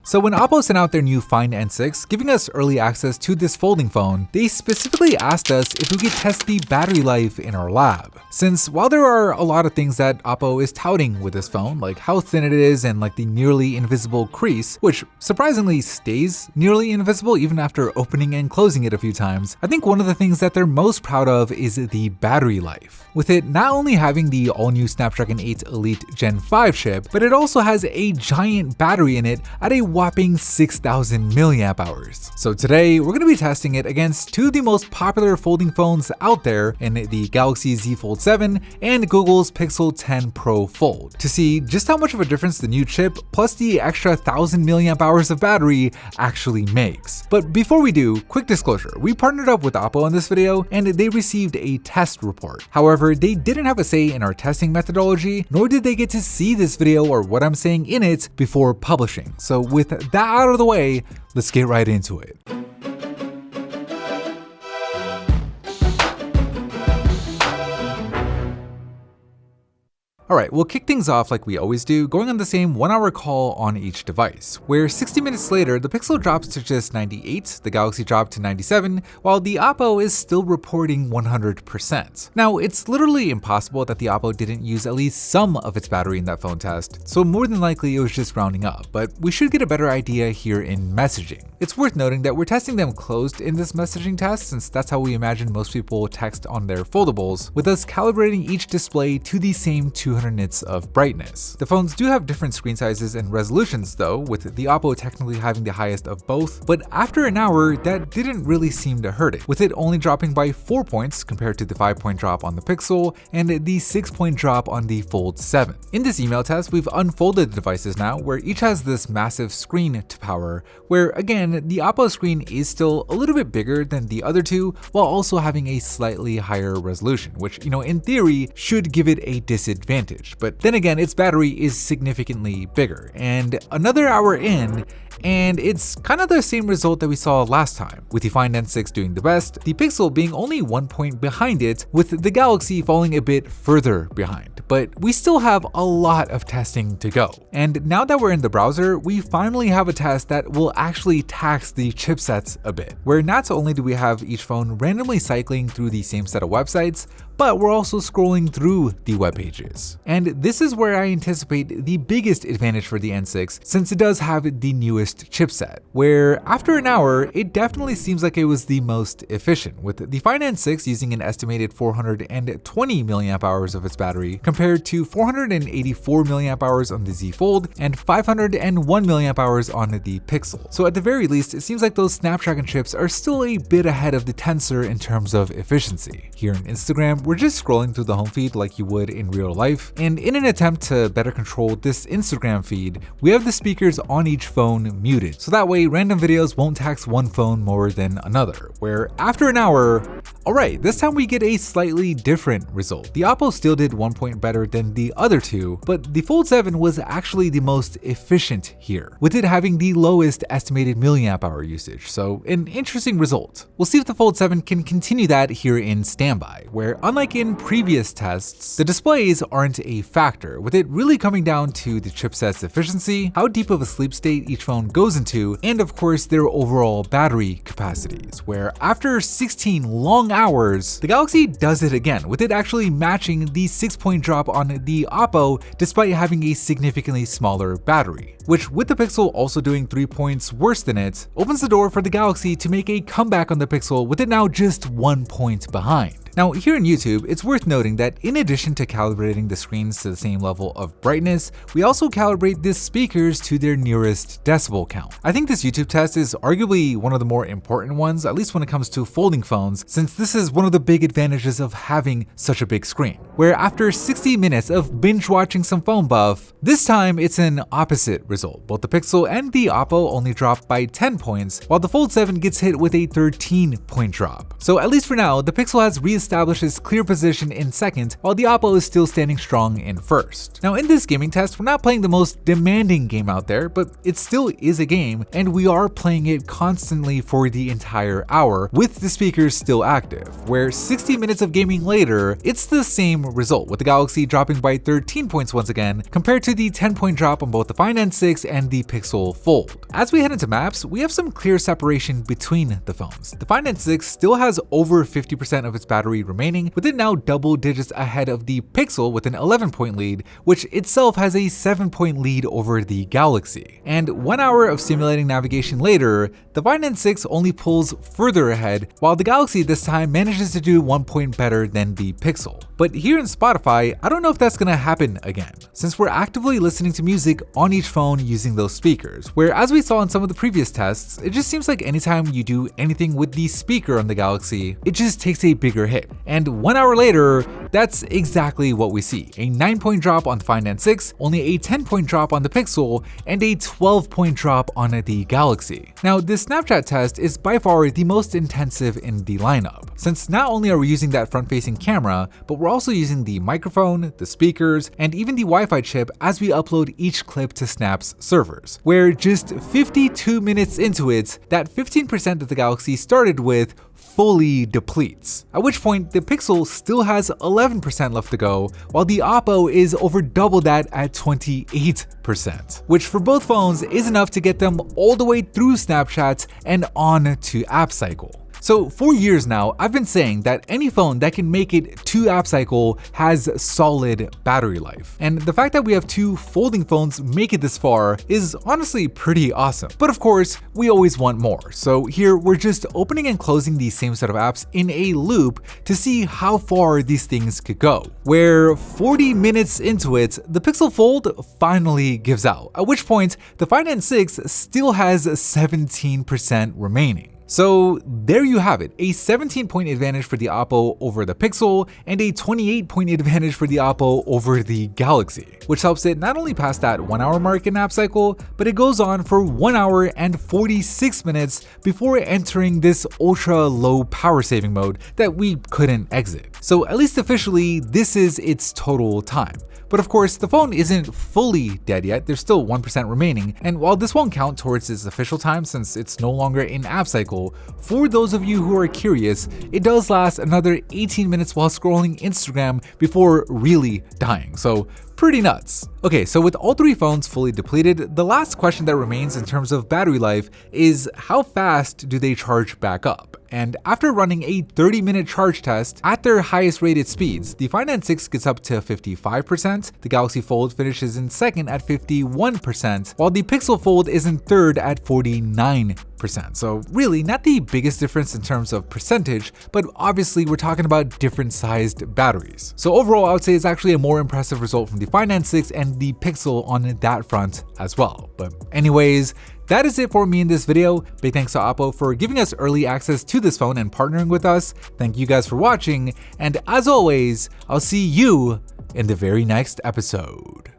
So when OPPO sent out their new Find N6, giving us early access to this folding phone, they specifically asked us if we could test the battery life in our lab. Since while there are a lot of things that OPPO is touting with this phone, like how thin it is and like the nearly invisible crease, which surprisingly stays nearly invisible even after opening and closing it a few times, I think one of the things that they're most proud of is the battery life. With it not only having the all-new Snapdragon 8 Elite Gen 5 chip, but it also has a giant battery in it at a whopping 6,000 mAh. So today, we're going to be testing it against two of the most popular folding phones out there in the Galaxy Z Fold 7 and Google's Pixel 10 Pro Fold to see just how much of a difference the new chip plus the extra 1,000 mAh of battery actually makes. But before we do, quick disclosure, we partnered up with OPPO in this video and they received a test report. However, they didn't have a say in our testing methodology, nor did they get to see this video or what I'm saying in it before publishing. So with that out of the way, let's get right into it. Alright, we'll kick things off like we always do, going on the same 1-hour call on each device, where 60 minutes later, the Pixel drops to just 98, the Galaxy dropped to 97, while the OPPO is still reporting 100%. Now, it's literally impossible that the OPPO didn't use at least some of its battery in that phone test, so more than likely it was just rounding up, but we should get a better idea here in messaging. It's worth noting that we're testing them closed in this messaging test, since that's how we imagine most people text on their foldables, with us calibrating each display to the same 200 nits of brightness. The phones do have different screen sizes and resolutions though, with the OPPO technically having the highest of both, but after an hour, that didn't really seem to hurt it, with it only dropping by 4 points compared to the 5-point drop on the Pixel and the 6-point drop on the Fold 7. In this email test, we've unfolded the devices now, where each has this massive screen to power, where again, the OPPO screen is still a little bit bigger than the other two, while also having a slightly higher resolution, which, in theory, should give it a disadvantage. But then again, its battery is significantly bigger. And another hour in, and it's kind of the same result that we saw last time, with the Find N6 doing the best, the Pixel being only 1 point behind it, with the Galaxy falling a bit further behind. But we still have a lot of testing to go. And now that we're in the browser, we finally have a test that will actually tax the chipsets a bit, where not only do we have each phone randomly cycling through the same set of websites, but we're also scrolling through the web pages. And this is where I anticipate the biggest advantage for the N6, since it does have the newest chipset, where after an hour, it definitely seems like it was the most efficient, with the Find N6 using an estimated 420 mAh of its battery, compared to 484 mAh on the Z Fold and 501 mAh on the Pixel. So at the very least, it seems like those Snapdragon chips are still a bit ahead of the Tensor in terms of efficiency. Here on Instagram, we're just scrolling through the home feed like you would in real life, and in an attempt to better control this Instagram feed, we have the speakers on each phone muted, so that way random videos won't tax one phone more than another, where after an hour, alright, this time we get a slightly different result. The OPPO still did 1 point better than the other two, but the Fold 7 was actually the most efficient here, with it having the lowest estimated milliamp hour usage, so an interesting result. We'll see if the Fold 7 can continue that here in standby, where unlike in previous tests, the displays aren't a factor, with it really coming down to the chipset's efficiency, how deep of a sleep state each phone goes into, and of course their overall battery capacities, where after 16 long hours, the Galaxy does it again, with it actually matching the 6-point drop on the OPPO despite having a significantly smaller battery, which with the Pixel also doing 3 points worse than it, opens the door for the Galaxy to make a comeback on the Pixel with it now just 1 point behind. Now here in YouTube, it's worth noting that in addition to calibrating the screens to the same level of brightness, we also calibrate the speakers to their nearest decibel count. I think this YouTube test is arguably one of the more important ones, at least when it comes to folding phones, since this is one of the big advantages of having such a big screen, where after 60 minutes of binge watching some PhoneBuff, this time it's an opposite result. Both the Pixel and the OPPO only drop by 10 points, while the Fold 7 gets hit with a 13-point drop. So at least for now, the Pixel has establishes clear position in second, while the OPPO is still standing strong in first. Now in this gaming test, we're not playing the most demanding game out there, but it still is a game, and we are playing it constantly for the entire hour, with the speakers still active, where 60 minutes of gaming later, it's the same result, with the Galaxy dropping by 13 points once again, compared to the 10-point drop on both the Find N6 and the Pixel Fold. As we head into maps, we have some clear separation between the phones. The Find N6 still has over 50% of its battery remaining, with it now double digits ahead of the Pixel with an 11-point lead, which itself has a 7-point lead over the Galaxy. And 1 hour of simulating navigation later, the Find N6 only pulls further ahead, while the Galaxy this time manages to do 1 point better than the Pixel. But here in Spotify, I don't know if that's gonna happen again, since we're actively listening to music on each phone using those speakers, where as we saw in some of the previous tests, it just seems like anytime you do anything with the speaker on the Galaxy, it just takes a bigger hit. And 1 hour later, that's exactly what we see. A 9-point drop on the Find N6, only a 10-point drop on the Pixel, and a 12-point drop on the Galaxy. Now, this Snapchat test is by far the most intensive in the lineup, since not only are we using that front-facing camera, but we're also using the microphone, the speakers, and even the Wi-Fi chip as we upload each clip to Snap's servers, where just 52 minutes into it, that 15% that the Galaxy started with fully depletes, at which point the Pixel still has 11% left to go, while the OPPO is over double that at 28%, which for both phones is enough to get them all the way through Snapchat and on to App Cycle. So for years now, I've been saying that any phone that can make it to App Cycle has solid battery life. And the fact that we have two folding phones make it this far is honestly pretty awesome. But of course, we always want more. So here we're just opening and closing the same set of apps in a loop to see how far these things could go. Where 40 minutes into it, the Pixel Fold finally gives out, at which point the Find N6 still has 17% remaining. So there you have it, a 17-point advantage for the OPPO over the Pixel and a 28-point advantage for the OPPO over the Galaxy, which helps it not only pass that 1 hour mark in App Cycle, but it goes on for 1 hour and 46 minutes before entering this ultra low power saving mode that we couldn't exit. So at least officially, this is its total time. But of course, the phone isn't fully dead yet, there's still 1% remaining, and while this won't count towards its official time since it's no longer in App Cycle, for those of you who are curious, it does last another 18 minutes while scrolling Instagram before really dying, so pretty nuts. Okay, so with all three phones fully depleted, the last question that remains in terms of battery life is how fast do they charge back up? And after running a 30-minute charge test at their highest rated speeds, the Find N6 gets up to 55%, the Galaxy Fold finishes in second at 51%, while the Pixel Fold is in third at 49%. So really not the biggest difference in terms of percentage, but obviously we're talking about different sized batteries. So overall, I would say it's actually a more impressive result from the Find N6 and the Pixel on that front as well. But anyways, that is it for me in this video. Big thanks to OPPO for giving us early access to this phone and partnering with us. Thank you guys for watching, and as always, I'll see you in the very next episode.